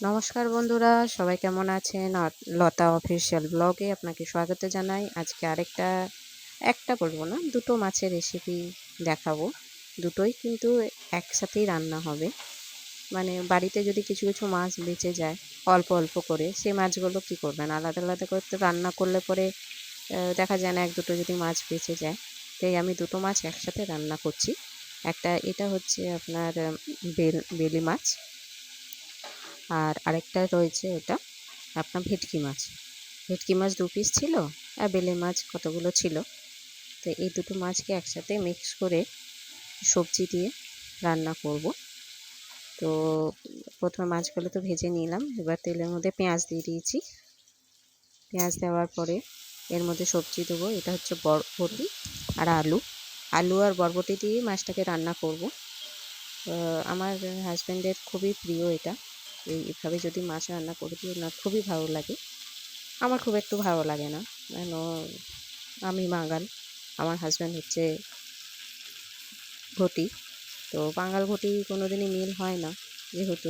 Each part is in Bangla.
নমস্কার বন্ধুরা, সবাই কেমন আছেন? লতা অফিসিয়াল ব্লগে আপনাকে স্বাগত জানাই। আজকে একটা বলবো না, দুটো মাছের রেসিপি দেখাবো। দুটোই কিন্তু একসাথেই রান্না হবে। মানে বাড়িতে যদি কিছু কিছু মাছ বেঁচে যায় অল্প অল্প করে, সেই মাছগুলো কি করবেন, আলাদা আলাদা করে তো রান্না করলে পরে দেখা যায় না, এক দুটো যদি মাছ বেঁচে যায়। তাই আমি দুটো মাছ একসাথে রান্না করছি। এটা হচ্ছে আপনার বেলি মাছ, আর আরেকটা রয়েছে ওটা আপনার ভেটকি মাছ 2 পিস ছিল, আর বেলে মাছ কতগুলো ছিল। তো এই দুটো মাছকে একসাথে মিক্স করে সবজি দিয়ে রান্না করব। তো প্রথমে মাছগুলো তো ভেজে নিলাম, এবার তেলের মধ্যে পেঁয়াজ দিয়ে দিয়েছি। পেঁয়াজ দেওয়ার পরে এর মধ্যে সবজি দেবো। এটা হচ্ছে বরবটি আর আলু আর বরবটি দিয়ে মাছটাকে রান্না করব। আমার হাজব্যান্ডের খুবই প্রিয় এটা। এইভাবে যদি মাছ রান্না করে দিই ওনার খুবই ভালো লাগে। আমার খুব একটু ভালো লাগে না, কেন আমি বাঙাল, আমার হাজব্যান্ড হচ্ছে ঘটি। তো বাঙাল ঘটি কোনোদিনই মিল হয় না, যেহেতু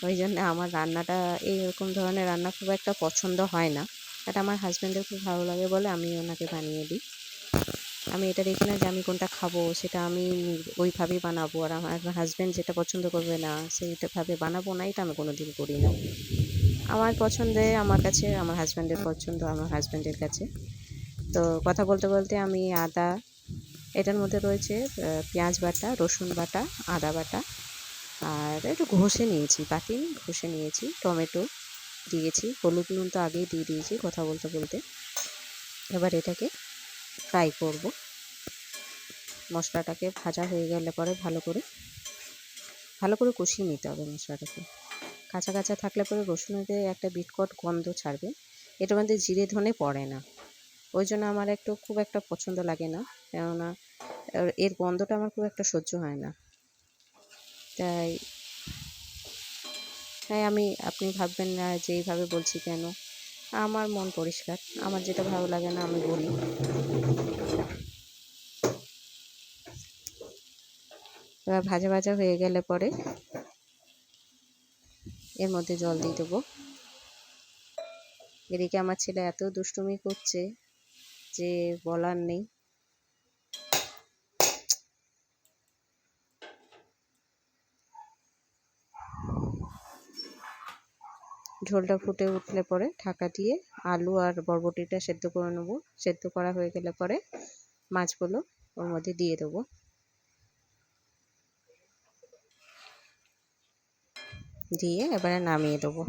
ওই জন্য আমার রান্নাটা এইরকম ধরনের রান্না খুব একটা পছন্দ হয় না। এটা আমার হাজব্যান্ডের খুব ভালো লাগে বলে আমি ওনাকে বানিয়ে দিই। আমি এটা দেখি না যে আমি কোনটা খাবো, সেটা আমি ওইভাবেই বানাবো, আর আমার হাজব্যান্ড যেটা পছন্দ করবে না সেইভাবে বানাবো না, এটা আমি কোনোদিন করি না। আমার পছন্দে আমার কাছে, আমার হাজব্যান্ডের পছন্দ আমার হাজব্যান্ডের কাছে। তো কথা বলতে বলতে আমি এটার মধ্যে রয়েছে পেঁয়াজ বাটা, রসুন বাটা, আদা বাটা, আর একটু ঘষে নিয়েছি, বাটিনি, ঘষে নিয়েছি। টমেটো দিয়েছি, হলুদ নুন তো আগেই দিয়ে দিয়েছি কথা বলতে বলতে। এবার এটাকে ফ্রাই করব। মশলাটাকে ভাজা হয়ে গেলে পরে ভালো করে কষিয়ে নিতে হবে মশলাটাকে। কাঁচা কাঁচা থাকলে পরে রসুনের একটা বিটকট গন্ধ ছাড়বে। এটার মধ্যে জিরে ধনে পড়ে না, ওই জন্য আমার খুব একটা পছন্দ লাগে না, কেননা এর গন্ধটা আমার খুব একটা সহ্য হয় না। তাই তাই আপনি ভাববেন না যে এইভাবে বলছি কেন, আমার মন পরিষ্কার, আমার যেটা ভালো লাগে না আমি বলি। এবার ভাজা ভাজা হয়ে গেলে পরে এর মধ্যে জল দিয়ে দেবো। এদিকে আমার ছেলে এত দুষ্টুমি করছে যে বলার নেই। ঝোলটা ফুটে উঠলে পরে ঢাকা দিয়ে আলু আর বরবটিটা সেদ্ধ করে নেবো। সেদ্ধ করা হয়ে গেলে পরে মাছগুলো ওর মধ্যে দিয়ে দেবো। দিয়ে এবারে নামিয়ে দেবো।